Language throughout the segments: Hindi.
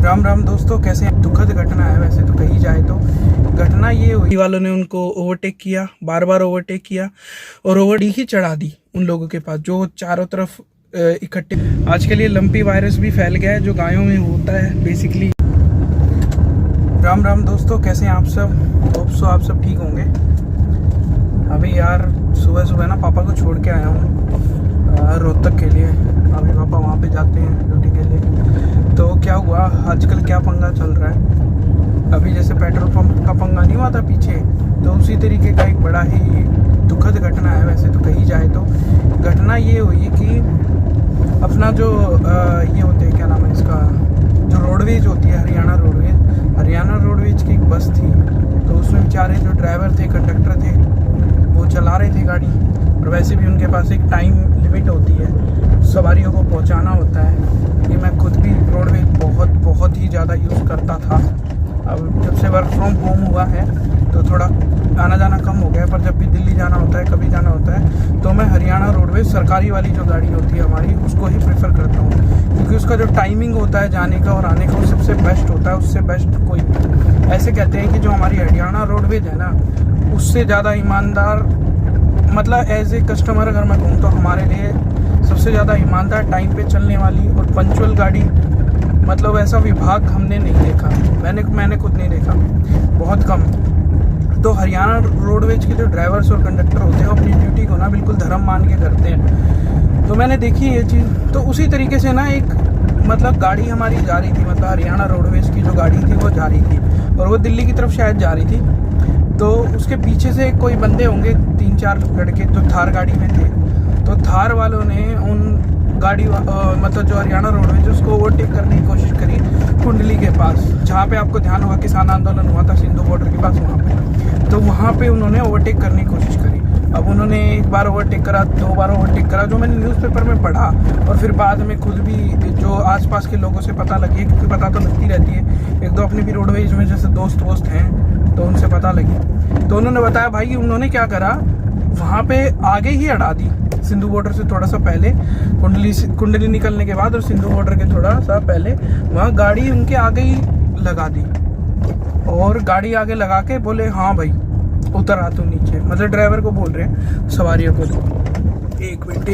राम राम दोस्तों, कैसे हैं? दुखद घटना है वैसे तो कही जाए तो। घटना ये हुई, वालों ने उनको ओवरटेक किया, बार बार ओवरटेक किया और ओवर ही चढ़ा दी उन लोगों के पास जो चारों तरफ इकट्ठे। आजकल ये लंपी वायरस भी फैल गया है जो गायों में होता है बेसिकली। राम राम दोस्तों, कैसे हैं आप सब? होप सो आप सब ठीक होंगे। अभी यार सुबह सुबह ना पापा को छोड़ के आया हूँ रोहतक के लिए। अभी पापा वहाँ पे जाते हैं ड्यूटी के लिए। तो क्या हुआ, आजकल क्या पंगा चल रहा है, अभी जैसे पेट्रोल पंप का पंगा नहीं हुआ था पीछे, तो उसी तरीके का एक बड़ा ही दुखद घटना है वैसे तो कही जाए तो। घटना ये हुई कि अपना जो ये होते हैं, क्या नाम है इसका, जो रोडवेज होती है, हरियाणा रोडवेज की एक बस थी। तो उसमें बेचारे जो ड्राइवर थे, कंडक्टर थे, वो चला रहे थे गाड़ी। और वैसे भी उनके पास एक टाइम लिमिट होती है, सवारियों को पहुंचाना होता है। ये मैं खुद भी रोडवेज बहुत ही ज़्यादा यूज़ करता था। अब जब से वर्क फ्रॉम होम हुआ है तो थोड़ा आना जाना कम हो गया, पर जब भी दिल्ली जाना होता है, कभी जाना होता है, तो मैं हरियाणा रोडवेज सरकारी वाली जो गाड़ी होती है हमारी, उसको ही प्रेफर करता हूँ। क्योंकि उसका जो टाइमिंग होता है जाने का और आने का, वो सबसे बेस्ट होता है। उससे बेस्ट कोई, ऐसे कहते हैं कि जो हमारी हरियाणा रोडवेज है ना, उससे ज़्यादा ईमानदार, मतलब एज ए कस्टमर अगर मैं कहूँ तो हमारे लिए सबसे ज़्यादा ईमानदार, टाइम पे चलने वाली और पंचुअल गाड़ी, मतलब ऐसा विभाग हमने नहीं देखा। मैंने खुद नहीं देखा, बहुत कम। तो हरियाणा रोडवेज के जो ड्राइवर्स और कंडक्टर होते हैं, वो अपनी ड्यूटी को ना बिल्कुल धर्म मान के करते हैं। तो मैंने देखी ये चीज़। तो उसी तरीके से ना एक मतलब गाड़ी हमारी जा रही थी, मतलब हरियाणा रोडवेज की जो गाड़ी थी वो जा रही थी, और वो दिल्ली की तरफ शायद जा रही थी। तो उसके पीछे से कोई बंदे होंगे, 3-4 लड़के जो थार गाड़ी में थे। तो थार वालों ने उन गाड़ी मतलब जो हरियाणा रोडवेज, उसको ओवरटेक करने की कोशिश करी कुंडली के पास, जहाँ पे आपको ध्यान होगा किसान आंदोलन हुआ था सिंधु बॉर्डर के पास, वहाँ पे। तो वहाँ पे उन्होंने ओवरटेक करने की कोशिश करी। अब उन्होंने एक बार ओवरटेक करा, 2 बार ओवरटेक करा, जो मैंने न्यूज़पेपर में पढ़ा, और फिर बाद में खुद भी जो आसपास के लोगों से पता लगी, क्योंकि पता तो लगती रहती है, एक दो अपनी भी रोडवेज में जैसे दोस्त हैं, तो उनसे पता लगी। तो उन्होंने बताया भाई उन्होंने क्या करा, वहाँ पे आगे ही अड़ा दी, सिंधु बॉर्डर से थोड़ा सा पहले, कुंडली निकलने के बाद और सिंधु बॉर्डर के थोड़ा सा पहले वहाँ गाड़ी उनके आगे ही लगा दी। और गाड़ी आगे लगा के बोले हाँ भाई उतर आ तू नीचे, मतलब ड्राइवर को बोल रहे हैं, सवारियों को। एक मिनट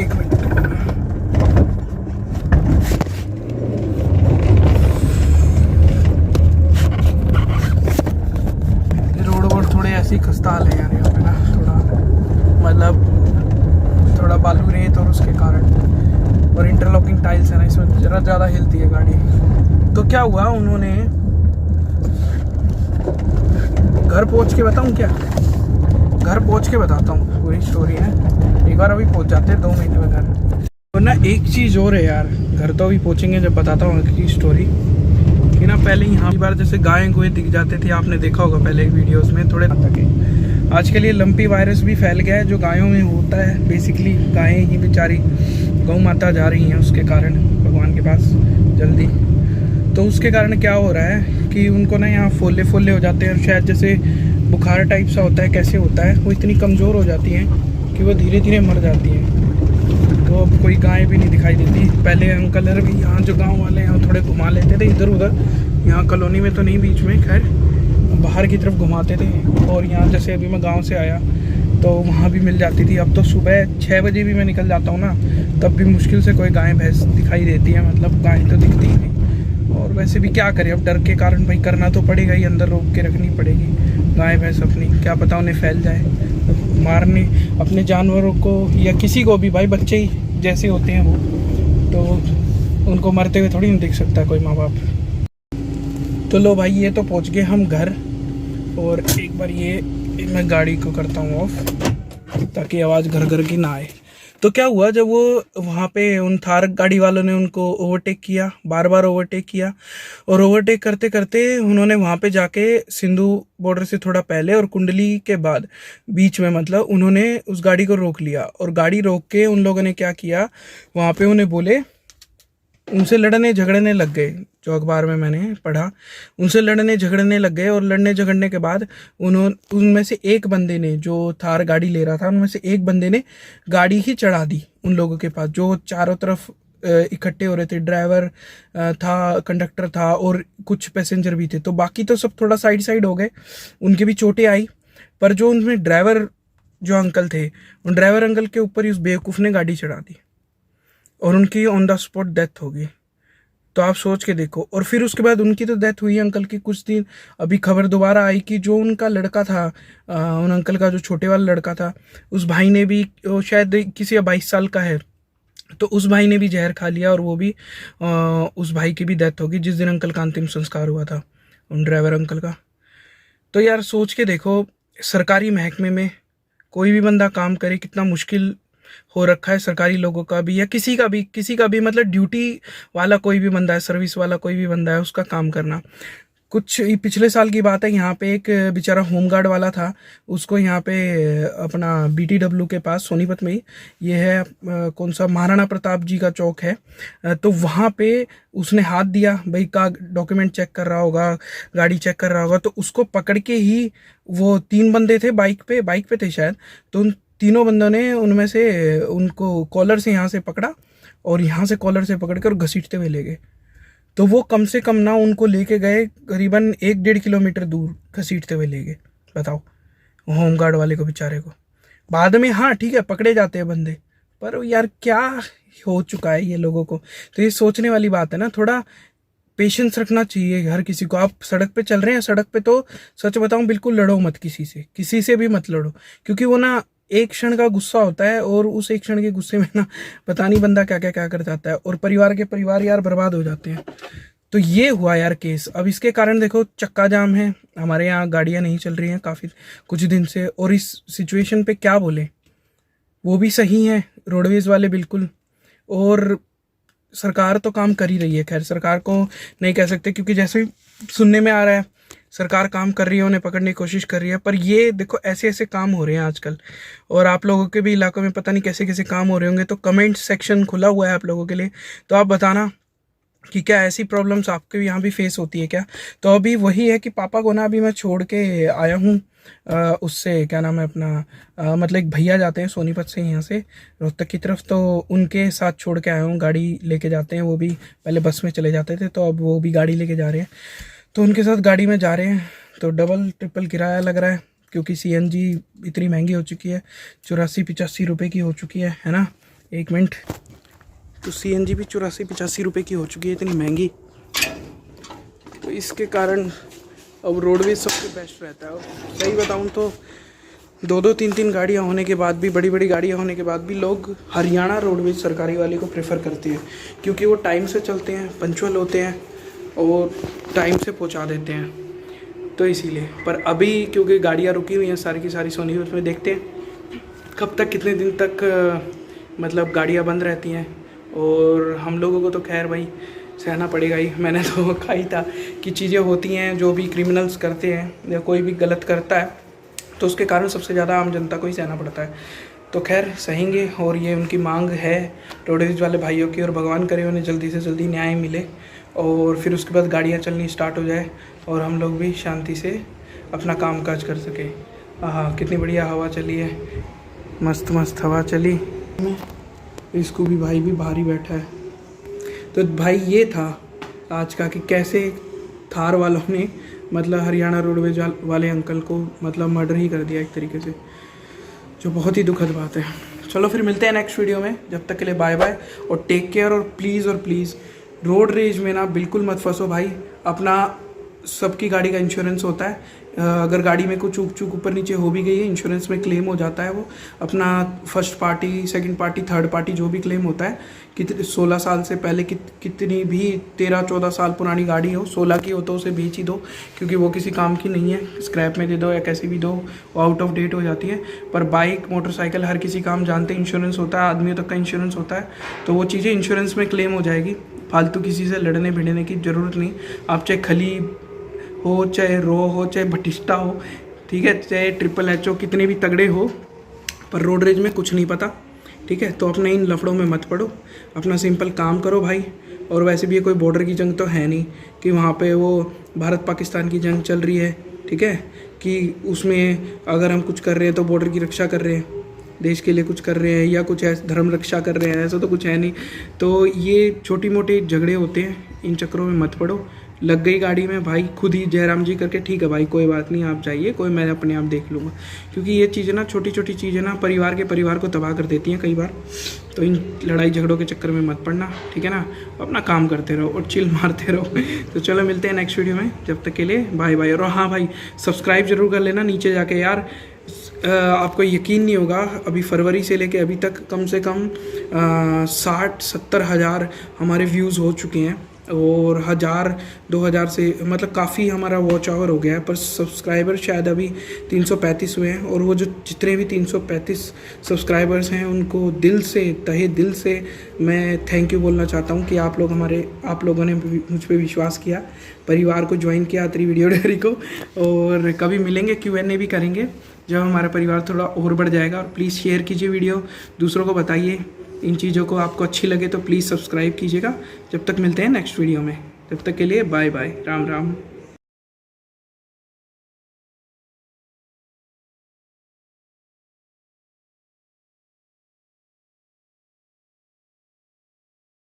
रोड थोड़े ऐसे ही खस्ता है यार यहाँ पे ना, थोड़ा मतलब थोड़ा बालू रेत और उसके कारण, और इंटरलॉकिंग टाइल्स है ना, इसमें जरा ज़्यादा हिलती है गाड़ी। तो क्या हुआ, उन्होंने घर पहुंच के बताऊं क्या? घर पहुंच के बताता हूँ, पूरी स्टोरी है। एक बार अभी पहुंच जाते हैं 2 महीने में घर। और ना एक चीज़ और है यार, घर तो अभी पहुंचेंगे जब बताता हूँ की स्टोरी। कि ना पहले यहाँ की बार जैसे गाय गोए दिख जाते थे, आपने देखा होगा पहले वीडियोस में थोड़े तक। आजकल ये लंपी वायरस भी फैल गया है जो गायों में होता है बेसिकली। गायें ही बेचारी गौ माता जा रही हैं उसके कारण भगवान के पास जल्दी। तो उसके कारण क्या हो रहा है कि उनको ना यहाँ फोले हो जाते हैं, शायद जैसे बुखार टाइप सा होता है, कैसे होता है, वो इतनी कमज़ोर हो जाती हैं कि वो धीरे धीरे मर जाती हैं। तो अब कोई गाय भी नहीं दिखाई देती। पहले अंकल भी यहाँ जो गांव वाले हैं थोड़े घुमा लेते थे इधर उधर, यहाँ कॉलोनी में तो नहीं, बीच में खैर बाहर की तरफ घुमाते थे। और यहाँ जैसे अभी मैं गाँव से आया तो वहाँ भी मिल जाती थी। अब तो सुबह 6 बजे भी मैं निकल जाता हूँ ना, तब भी मुश्किल से कोई गाय भैंस दिखाई देती है, मतलब गाय तो दिखती ही नहीं। और वैसे भी क्या करें, अब डर के कारण भाई करना तो पड़ेगा ही, अंदर रोक के रखनी पड़ेगी गाय भैंस अपनी, क्या पता उन्हें फैल जाए। तो मारने अपने जानवरों को या किसी को भी, भाई बच्चे ही जैसे होते हैं वो, तो उनको मरते हुए थोड़ी नहीं देख सकता कोई माँ बाप। तो लो भाई, ये तो पहुँच गए हम घर। और एक बार ये मैं गाड़ी को करता हूँ ऑफ, ताकि आवाज़ घर की ना आए। तो क्या हुआ, जब वो वहाँ पे उन थार गाड़ी वालों ने उनको ओवरटेक किया, बार बार ओवरटेक किया, और ओवरटेक करते करते उन्होंने वहाँ पे जाके सिंधु बॉर्डर से थोड़ा पहले और कुंडली के बाद बीच में, मतलब उन्होंने उस गाड़ी को रोक लिया। और गाड़ी रोक के उन लोगों ने क्या किया, वहाँ पे उन्हें बोले, उनसे लड़ने झगड़ने लग गए, जो अखबार में मैंने पढ़ा, उनसे लड़ने झगड़ने लग गए। और लड़ने झगड़ने के बाद उनमें से एक बंदे ने, जो थार गाड़ी ले रहा था, उनमें से एक बंदे ने गाड़ी ही चढ़ा दी उन लोगों के पास जो चारों तरफ इकट्ठे हो रहे थे। ड्राइवर था, कंडक्टर था और कुछ पैसेंजर भी थे। तो बाकी तो सब थोड़ा साइड साइड हो गए, उनके भी चोटें आई। पर जो उनमें ड्राइवर जो अंकल थे, उन ड्राइवर अंकल के ऊपर ही उस बेवकूफ़ ने गाड़ी चढ़ा दी और उनकी ऑन द स्पॉट डेथ हो गई। तो आप सोच के देखो। और फिर उसके बाद उनकी तो डेथ हुई अंकल की, कुछ दिन अभी खबर दोबारा आई कि जो उनका लड़का था, उन अंकल का जो छोटे वाला लड़का था, उस भाई ने भी, वो शायद किसी 22 साल का है, तो उस भाई ने भी जहर खा लिया और वो भी उस भाई की भी डेथ होगी जिस दिन अंकल का अंतिम संस्कार हुआ था, उन ड्राइवर अंकल का। तो यार सोच के देखो, सरकारी महकमे में कोई भी बंदा काम करे कितना मुश्किल हो रखा है, सरकारी लोगों का भी या किसी का भी मतलब ड्यूटी वाला कोई भी बंदा है, सर्विस वाला कोई भी बंदा है, उसका काम करना। कुछ पिछले साल की बात है, यहाँ पे एक बेचारा होमगार्ड वाला था, उसको यहाँ पे अपना BTW के पास सोनीपत में ही, ये है कौन सा, महाराणा प्रताप जी का चौक है, तो वहाँ पे उसने हाथ दिया, भाई का डॉक्यूमेंट चेक कर रहा होगा, गाड़ी चेक कर रहा होगा, तो उसको पकड़ के ही, वो 3 बंदे थे बाइक पे थे शायद, तो उन तीनों बंदों ने उनमें से उनको कॉलर से यहाँ से पकड़ा और यहाँ से कॉलर से पकड़ कर घसीटते हुए ले गए। तो वो कम से कम ना उनको लेके गए करीबन 1-1.5 किलोमीटर दूर घसीटते हुए ले गए। बताओ, होमगार्ड वाले को बेचारे को। बाद में हाँ ठीक है पकड़े जाते हैं बंदे, पर यार क्या हो चुका है ये लोगों को। तो ये सोचने वाली बात है ना, थोड़ा पेशेंस रखना चाहिए हर किसी को। आप सड़क पे चल रहे हैं, सड़क पे तो सच बताऊं बिल्कुल लड़ो मत किसी से भी मत लड़ो, क्योंकि वो ना एक क्षण का गुस्सा होता है और उस एक क्षण के गुस्से में ना पता नहीं बंदा क्या कर जाता है और परिवार यार बर्बाद हो जाते हैं। तो ये हुआ यार केस। अब इसके कारण देखो चक्का जाम है, हमारे यहाँ गाड़ियाँ नहीं चल रही हैं काफ़ी कुछ दिन से, और इस सिचुएशन पे क्या बोले, वो भी सही है रोडवेज़ वाले बिल्कुल, और सरकार तो काम कर ही रही है। खैर सरकार को नहीं कह सकते, क्योंकि जैसे सुनने में आ रहा है सरकार काम कर रही है, उन्हें पकड़ने की कोशिश कर रही है, पर ये देखो ऐसे काम हो रहे हैं आजकल, और आप लोगों के भी इलाकों में पता नहीं कैसे काम हो रहे होंगे। तो कमेंट सेक्शन खुला हुआ है आप लोगों के लिए, तो आप बताना कि क्या ऐसी प्रॉब्लम्स आपके यहाँ भी फेस होती है क्या। तो अभी वही है कि पापा को ना अभी मैं छोड़ के आया हूँ, उससे क्या नाम है अपना, मतलब एक भैया जाते हैं सोनीपत से यहाँ से रोहतक की तरफ, तो उनके साथ छोड़ के आया हूँ। गाड़ी लेके जाते हैं, वो भी पहले बस में चले जाते थे, तो अब वो भी गाड़ी लेके जा रहे हैं, तो उनके साथ गाड़ी में जा रहे हैं। तो डबल ट्रिपल किराया लग रहा है, क्योंकि CNG इतनी महंगी हो चुकी है, 84-85 रुपये की हो चुकी है ना। एक मिनट, तो CNG भी 84-85 रुपये की हो चुकी है, इतनी महंगी। तो इसके कारण अब रोडवेज सबसे बेस्ट रहता है। और सही बताऊं तो 2-2, 3-3 गाड़ियाँ होने के बाद भी, बड़ी गाड़ियाँ होने के बाद भी लोग हरियाणा रोडवेज सरकारी वाले को प्रेफर करते हैं, क्योंकि वो टाइम से चलते हैं, पंचुअल होते हैं और टाइम से पहुंचा देते हैं। तो इसीलिए, पर अभी क्योंकि गाड़ियाँ रुकी हुई हैं सारी की सारी सोनीपत में, देखते हैं कब तक, कितने दिन तक मतलब गाड़ियाँ बंद रहती हैं। और हम लोगों को तो खैर भाई सहना पड़ेगा ही। मैंने तो कहा ही था कि चीज़ें होती हैं, जो भी क्रिमिनल्स करते हैं या कोई भी गलत करता है, तो उसके कारण सबसे ज़्यादा आम जनता को ही सहना पड़ता है। तो खैर सहेंगे, और ये उनकी मांग है रोडवेज वाले भाइयों की, और भगवान करे उन्हें जल्दी से जल्दी न्याय मिले, और फिर उसके बाद गाड़ियाँ चलनी स्टार्ट हो जाए और हम लोग भी शांति से अपना काम काज कर सकें। हाँ, कितनी बढ़िया हवा चली है, मस्त हवा चली। इसको भी भाई भी बाहर ही बैठा है। तो भाई ये था आज का कि कैसे थार वालों ने मतलब हरियाणा रोडवेज वाले अंकल को मतलब मर्डर ही कर दिया एक तरीके से, जो बहुत ही दुखद बात है। चलो फिर मिलते हैं नेक्स्ट वीडियो में, जब तक के लिए बाय बाय और टेक केयर। और प्लीज़ रोड रेज में ना बिल्कुल मत फंसो भाई। अपना सबकी गाड़ी का इंश्योरेंस होता है, अगर गाड़ी में कुछ चूक ऊपर नीचे हो भी गई है, इंश्योरेंस में क्लेम हो जाता है। वो अपना first party, second party, third party जो भी क्लेम होता है, कितने 16 साल से पहले कितनी भी 13-14 साल पुरानी गाड़ी हो, 16 की हो तो उसे बेच ही दो, क्योंकि वो किसी काम की नहीं है। स्क्रैप में दे दो या कैसे भी दो, वो आउट ऑफ डेट हो जाती है। पर बाइक, मोटरसाइकिल हर किसी काम जानते हैं, इंश्योरेंस होता है, आदमियों तक का इंश्योरेंस होता है, तो वो चीज़ें इंश्योरेंस में क्लेम हो जाएगी। फालतू किसी से लड़ने भिड़ने की ज़रूरत नहीं। आप चाहे खली हो, चाहे रो हो, चाहे भटिस्टा हो, ठीक है, चाहे HHO हो, कितने भी तगड़े हो, पर रोड रेज में कुछ नहीं पता, ठीक है। तो अपने इन लफड़ों में मत पड़ो, अपना सिंपल काम करो भाई। और वैसे भी ये कोई बॉर्डर की जंग तो है नहीं कि वहाँ पे वो भारत पाकिस्तान की जंग चल रही है, ठीक है, कि उसमें अगर हम कुछ कर रहे हैं तो बॉर्डर की रक्षा कर रहे हैं। देश के लिए कुछ कर रहे हैं या कुछ ऐसा धर्म रक्षा कर रहे हैं, ऐसा तो कुछ है नहीं। तो ये छोटी मोटी झगड़े होते हैं, इन चक्करों में मत पड़ो। लग गई गाड़ी में भाई, खुद ही जयराम जी करके, ठीक है भाई कोई बात नहीं, आप जाइए, कोई मैं अपने आप देख लूँगा। क्योंकि ये चीज़ें ना, छोटी छोटी चीज़ें ना परिवार को तबाह कर देती हैं कई बार। तो इन लड़ाई झगड़ों के चक्कर में मत पड़ना, ठीक है ना। अपना काम करते रहो और चिल मारते रहो। तो चलो मिलते हैं नेक्स्ट वीडियो में, जब तक के लिए बाय बाय। और हाँ भाई, सब्सक्राइब जरूर कर लेना नीचे जाके यार। आपको यकीन नहीं होगा, अभी फरवरी से लेके अभी तक कम से कम 60-70 हज़ार हमारे व्यूज़ हो चुके हैं, और 1000-2000 से मतलब काफ़ी हमारा वॉच आवर हो गया है। पर सब्सक्राइबर शायद अभी 335 हुए हैं। और वो जो जितने भी 335 सब्सक्राइबर्स हैं, उनको दिल से, तहे दिल से मैं थैंक यू बोलना चाहता हूँ कि आप लोगों ने मुझ पे विश्वास किया, परिवार को ज्वाइन किया अत्री वीडियो डायरी को। और कभी मिलेंगे, Q&A भी करेंगे जब हमारा परिवार थोड़ा और बढ़ जाएगा। और प्लीज़ शेयर कीजिए वीडियो, दूसरों को बताइए। इन चीज़ों को आपको अच्छी लगे तो प्लीज़ सब्सक्राइब कीजिएगा। जब तक मिलते हैं नेक्स्ट वीडियो में, तब तक के लिए बाय बाय, राम राम।